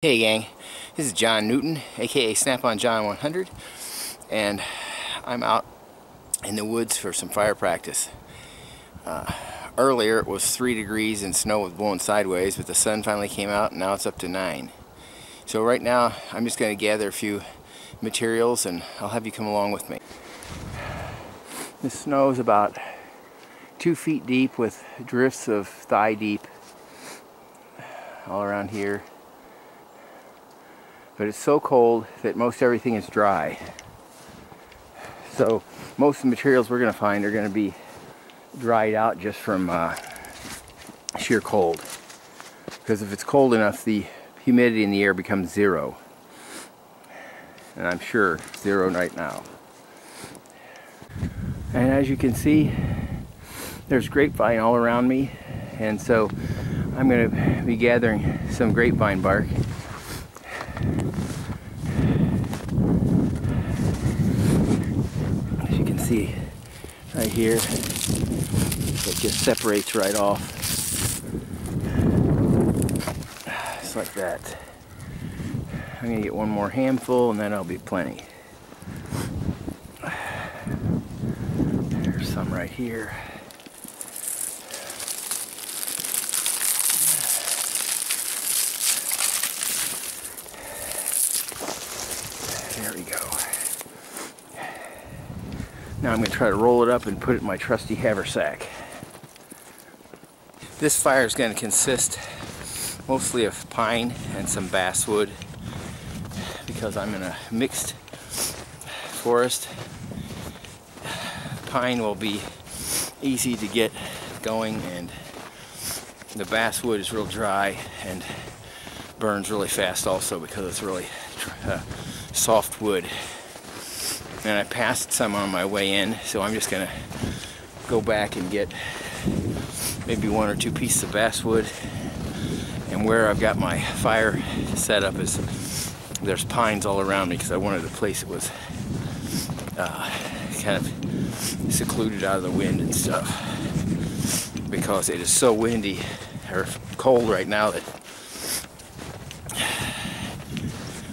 Hey gang, this is John Newton, aka Snap-on John 100, and I'm out in the woods for some fire practice. Earlier it was 3 degrees and snow was blowing sideways, but the sun finally came out and now it's up to 9. So right now I'm just going to gather a few materials and I'll have you come along with me. The snow is about 2 feet deep with drifts of thigh deep all around here. But it's so cold that most everything is dry. So most of the materials we're going to find are going to be dried out just from sheer cold. Because if it's cold enough, the humidity in the air becomes 0. And I'm sure 0 right now. And as you can see, there's grapevine all around me. And so I'm going to be gathering some grapevine bark. See right here, it just separates right off, just like that. I'm gonna get one more handful and then I'll be plenty. There's some right here. There we go. Now I'm going to try to roll it up and put it in my trusty haversack. This fire is going to consist mostly of pine and some basswood because I'm in a mixed forest. Pine will be easy to get going and the basswood is real dry and burns really fast also because it's really soft wood. And I passed some on my way in, so I'm just gonna go back and get maybe 1 or 2 pieces of basswood. And where I've got my fire set up is there's pines all around me because I wanted a place that was kind of secluded out of the wind and stuff, because it is so windy or cold right now that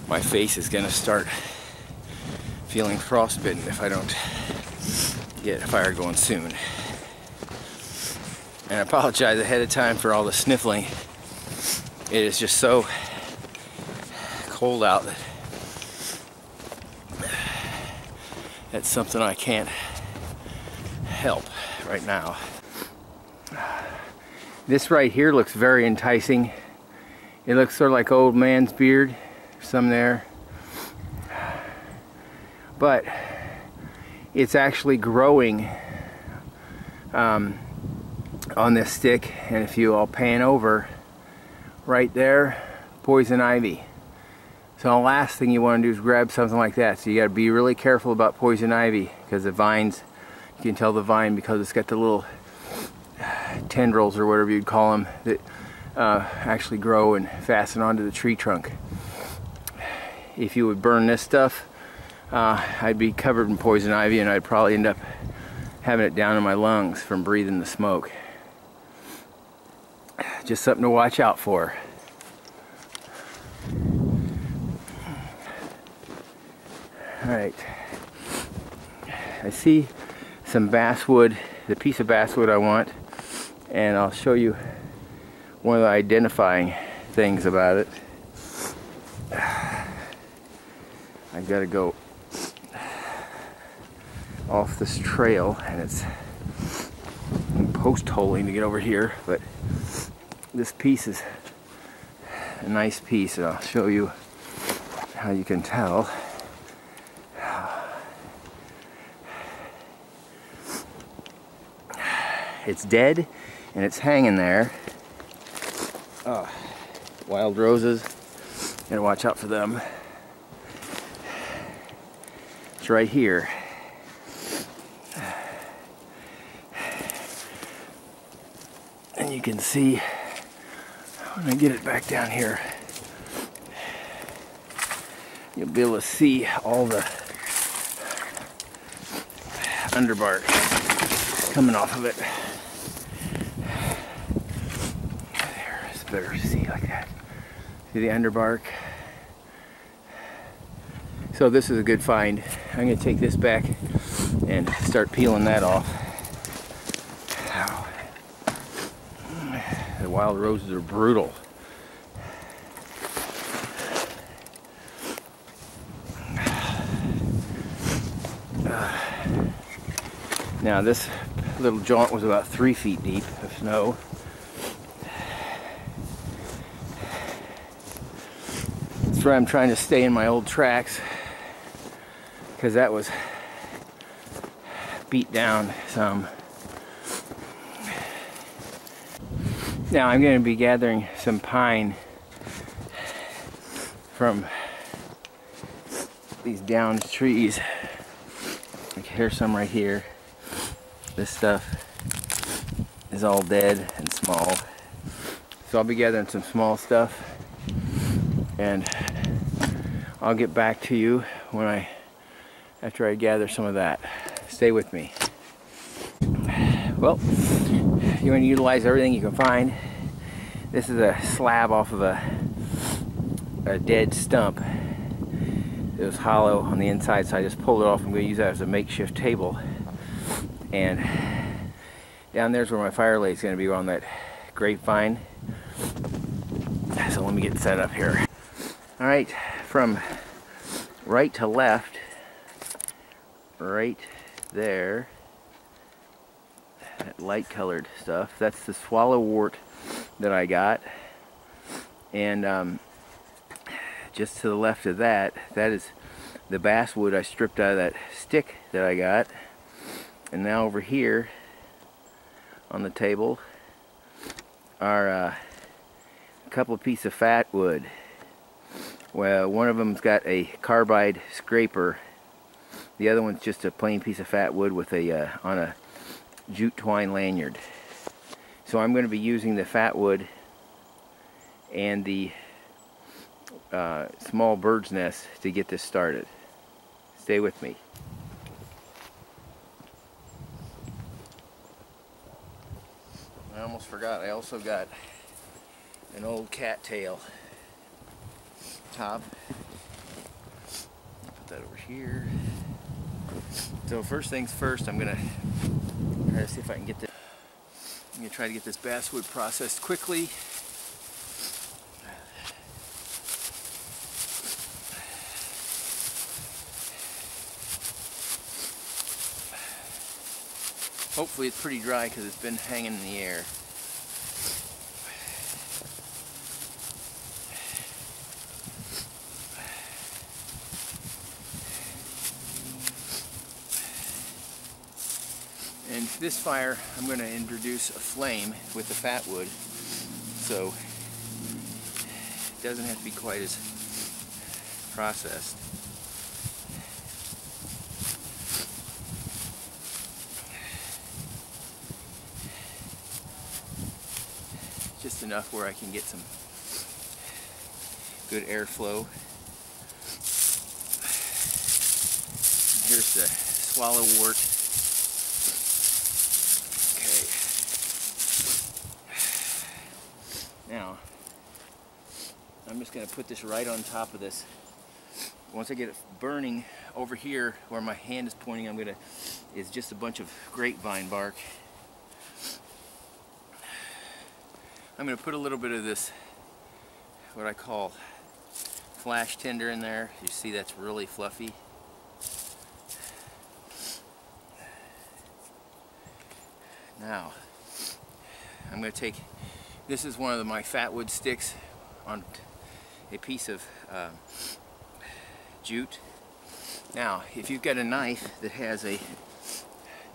my face is gonna start feeling frostbitten if I don't get a fire going soon. And I apologize ahead of time for all the sniffling. It is just so cold out that that's something I can't help right now. This right here looks very enticing. It looks sort of like old man's beard. Some there. But it's actually growing on this stick, and if you all pan over right there, poison ivy. So the last thing you want to do is grab something like that. So you got to be really careful about poison ivy because the vines, you can tell the vine because it's got the little tendrils or whatever you'd call them that actually grow and fasten onto the tree trunk. If you would burn this stuff, I'd be covered in poison ivy and I'd probably end up having it down in my lungs from breathing the smoke. Just something to watch out for. Alright, I see some basswood, the piece of basswood I want, and I'll show you one of the identifying things about it. I've got to go off this trail and it's post holing to get over here, but this piece is a nice piece and I'll show you how you can tell. It's dead and it's hanging there. Wild roses, gotta watch out for them. It's right here. And you can see, when I get it back down here, you'll be able to see all the underbark coming off of it. There, it's better to see like that. to the underbark. So this is a good find. I'm going to take this back and start peeling that off. Ow. The wild roses are brutal. Now this little jaunt was about 3 feet deep of snow. That's where I'm trying to stay in my old tracks, because that was beat down some. Now I'm going to be gathering some pine from these downed trees. Like here's some right here. This stuff is all dead and small. So I'll be gathering some small stuff, and I'll get back to you after I gather some of that. Stay with me. Well, you want to utilize everything you can find. This is a slab off of a dead stump. It was hollow on the inside, so I just pulled it off. I'm going to use that as a makeshift table. And down there's where my fire lay is going to be, on that grapevine. So let me get set up here. Alright, from right to left, right there, that light colored stuff, that's the swallowwort that I got. And just to the left of that, that is the basswood I stripped out of that stick that I got. And now over here on the table are a couple of pieces of fat wood. Well, one of them's got a carbide scraper. The other one's just a plain piece of fat wood with on a jute twine lanyard. So I'm going to be using the fat wood and the small bird's nest to get this started. Stay with me. I almost forgot, I also got an old cattail top. Put that over here. So first things first, I'm gonna try to see if I can get this. I'm gonna try to get this basswood processed quickly. Hopefully it's pretty dry because it's been hanging in the air. And this fire, I'm going to introduce a flame with the fat wood, so it doesn't have to be quite as processed. Just enough where I can get some good airflow. Here's the swallowwort. Okay. Now, I'm just going to put this right on top of this. Once I get it burning, over here where my hand is pointing, is just a bunch of grapevine bark. I'm going to put a little bit of this, what I call flash tinder, in there. You see that's really fluffy. Now, I'm going to take, this is one of my fat wood sticks on a piece of jute. Now, if you've got a knife that has a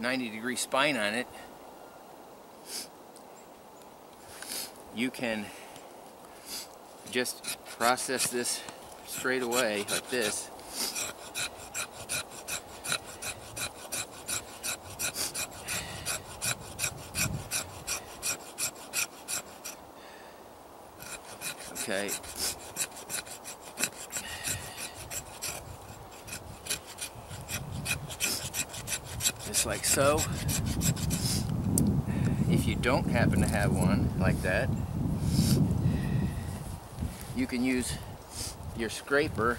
90-degree spine on it, you can just process this straight away like this. Okay. Just like so. If you don't happen to have one like that, you can use your scraper.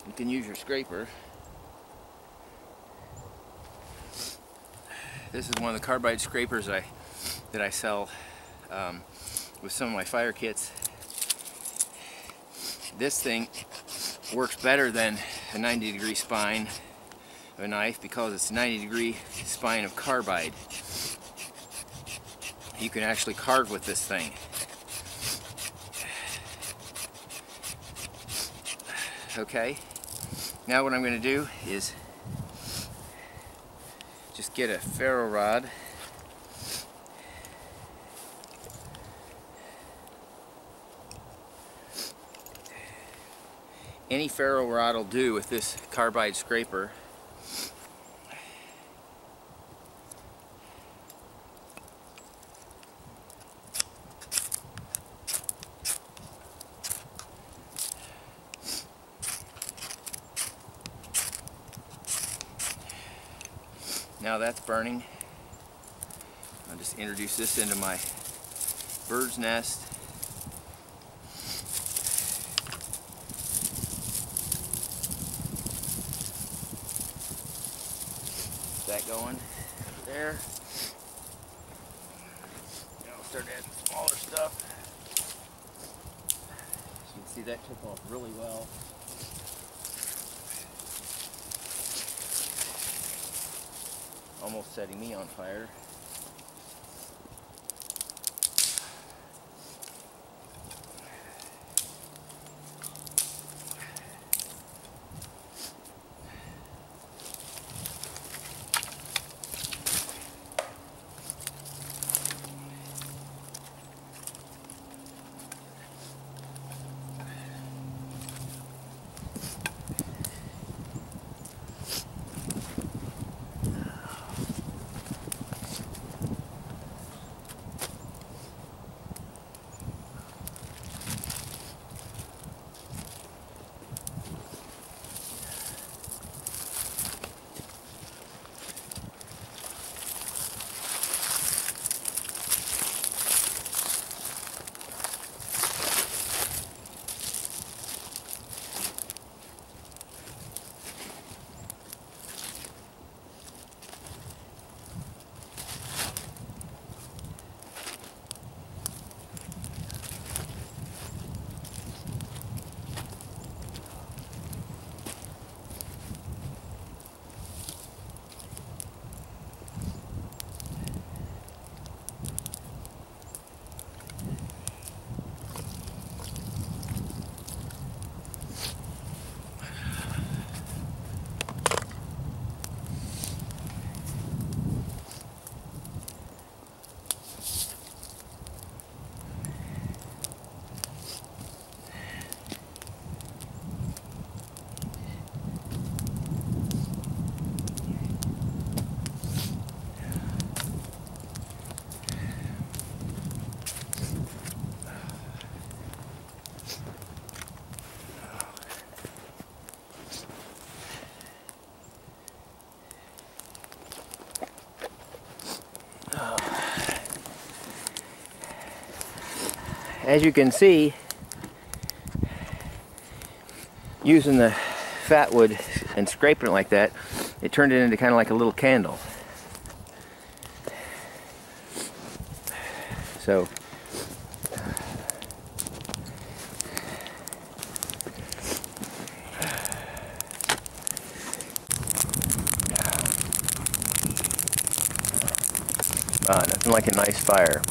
You can use your scraper. This is one of the carbide scrapers that I sell with some of my fire kits. This thing works better than a 90-degree spine of a knife because it's a 90-degree spine of carbide. You can actually carve with this thing. Okay, now what I'm going to do is just get a ferro rod. Any ferro rod will do with this carbide scraper. Now that's burning. I'll just introduce this into my bird's nest. That going there. Now I'll start adding smaller stuff. As you can see, that took off really well. Almost setting me on fire. As you can see, using the fat wood and scraping it like that, it turned it into kind of like a little candle. So nothing like a nice fire.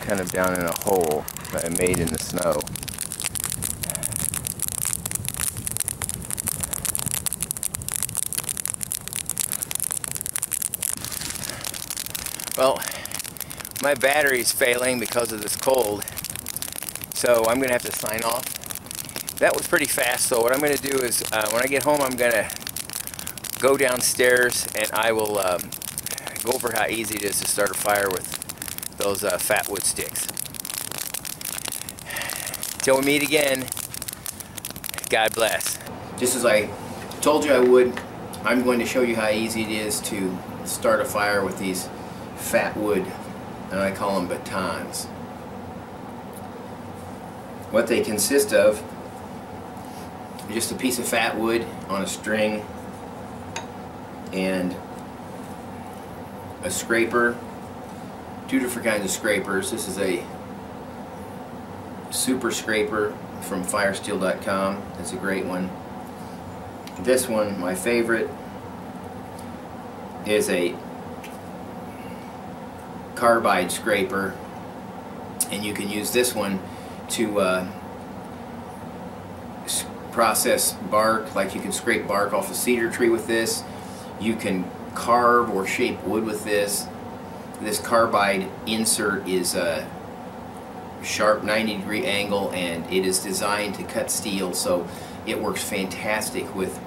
Kind of down in a hole that I made in the snow. Well, my battery's failing because of this cold, so I'm gonna have to sign off. That was pretty fast, so what I'm gonna do is when I get home, I'm gonna go downstairs and I will go over how easy it is to start a fire with those fat wood sticks. Till we meet again, God bless. Just as I told you I would, I'm going to show you how easy it is to start a fire with these fat wood, and I call them batons. What they consist of is just a piece of fat wood on a string and a scraper, two different kinds of scrapers. This is a super scraper from firesteel.com. It's a great one. This one, my favorite, is a carbide scraper, and you can use this one to process bark. Like you can scrape bark off a cedar tree with this. You can carve or shape wood with this. This carbide insert is a sharp 90-degree angle, and it is designed to cut steel, so it works fantastic with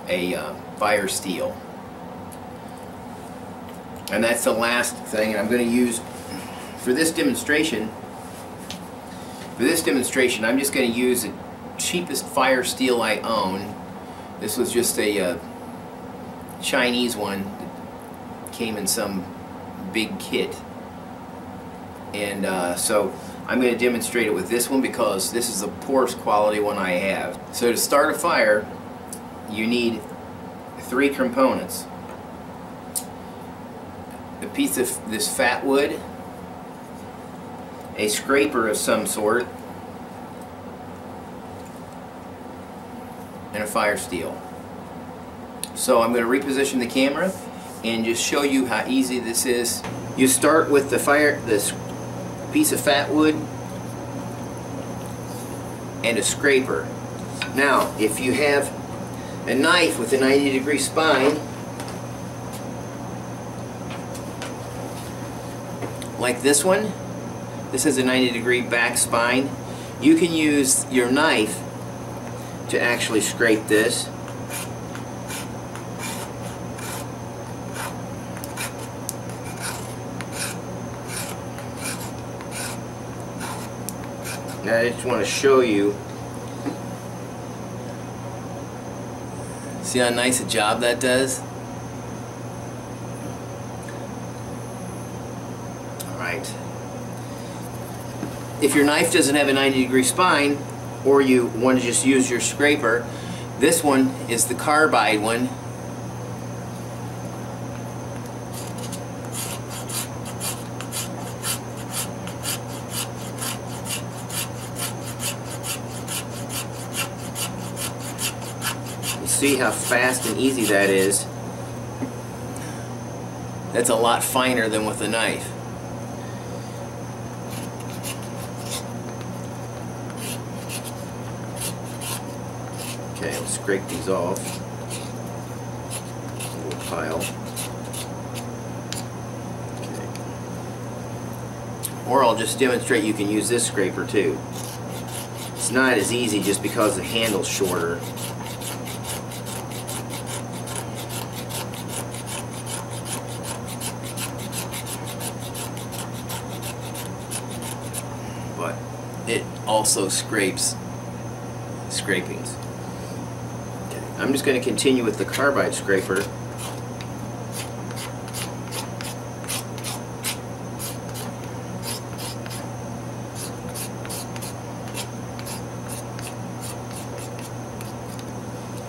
a fire steel. And that's the last thing I'm going to use for this demonstration. I'm just going to use the cheapest fire steel I own. This was just a Chinese one that came in some big kit, and so I'm going to demonstrate it with this one because this is the poorest quality one I have. So to start a fire, you need 3 components: a piece of this fat wood, a scraper of some sort, and a fire steel. So I'm going to reposition the camera and just show you how easy this is. You start with this piece of fat wood and a scraper. Now, if you have a knife with a 90-degree spine, like this one, this has a 90-degree back spine, you can use your knife to actually scrape this. Now I just want to show you. See how nice a job that does? Alright. If your knife doesn't have a 90-degree spine, or you want to just use your scraper, this one is the carbide one. You see how fast and easy that is? That's a lot finer than with a knife. Okay, let's scrape these off. A little pile. Okay. Or I'll just demonstrate you can use this scraper too. It's not as easy just because the handle's shorter. But it also scrapes scrapings. I'm just going to continue with the carbide scraper.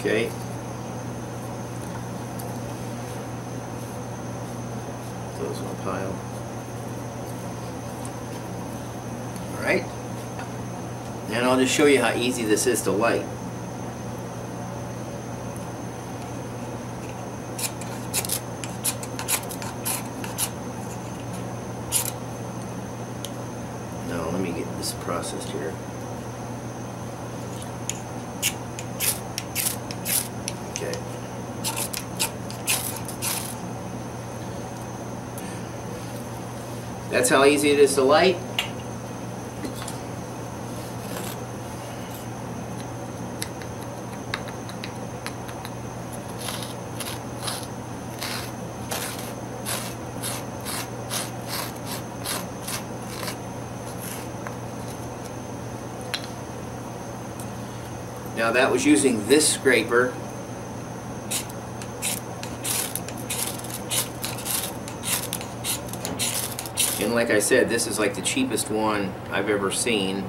Okay. Those in a pile. Alright. And I'll just show you how easy this is to light. Now let me get this processed here. Okay. That's how easy it is to light. Now that was using this scraper. And like I said, this is like the cheapest one I've ever seen,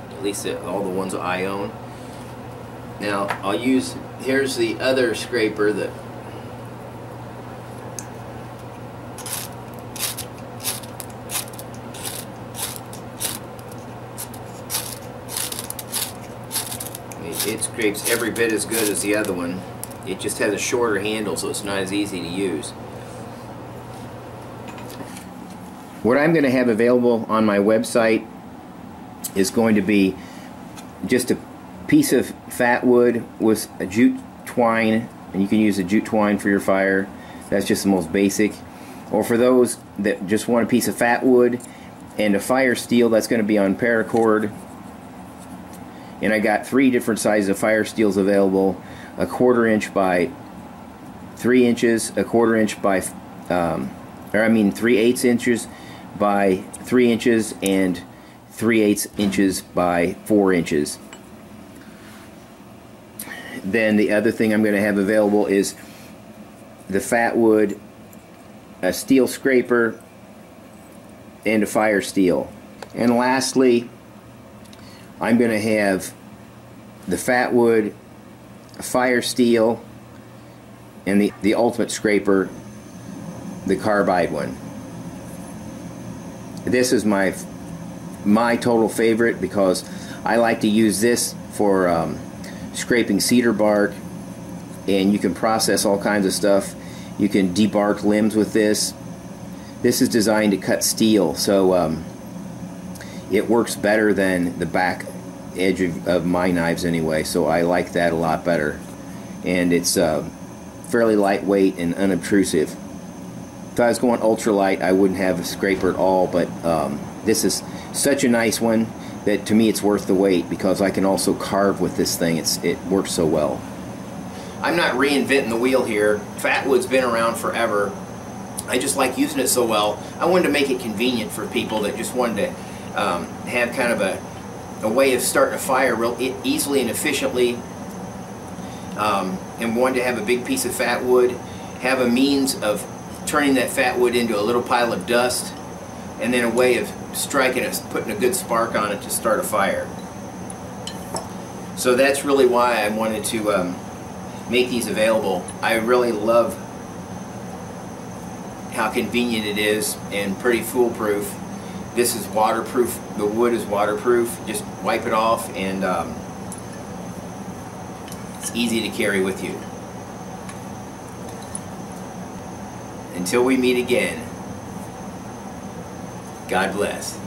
at least all the ones I own. Now I'll use, here's the other scraper that it scrapes every bit as good as the other one. It just has a shorter handle, so it's not as easy to use. What I'm going to have available on my website is going to be just a piece of fat wood with a jute twine, and you can use a jute twine for your fire. That's just the most basic. Or for those that just want a piece of fat wood and a fire steel, that's going to be on paracord. And I got 3 different sizes of fire steels available: a 1/4 inch by 3 inches, a 1/4 inch by 3/8 inches by 3 inches, and 3/8 inches by 4 inches. Then the other thing I'm going to have available is the fat wood, a steel scraper, and a fire steel. And lastly, I'm going to have the fat wood, a fire steel, and the ultimate scraper, the carbide one. This is my total favorite because I like to use this for scraping cedar bark, and you can process all kinds of stuff. You can debark limbs with this. This is designed to cut steel, so it works better than the back edge of my knives anyway, so I like that a lot better. And it's fairly lightweight and unobtrusive. If I was going ultralight, I wouldn't have a scraper at all, but this is such a nice one that to me it's worth the wait, because I can also carve with this thing. It works so well. I'm not reinventing the wheel here. Fatwood's been around forever. I just like using it so well. I wanted to make it convenient for people that just wanted to have kind of a way of starting a fire real easily and efficiently, and wanted to have a big piece of fat wood, have a means of turning that fat wood into a little pile of dust, and then a way of striking it, putting a good spark on it to start a fire. So that's really why I wanted to make these available. I really love how convenient it is and pretty foolproof. This is waterproof. The wood is waterproof. Just wipe it off, and it's easy to carry with you. Until we meet again, God bless.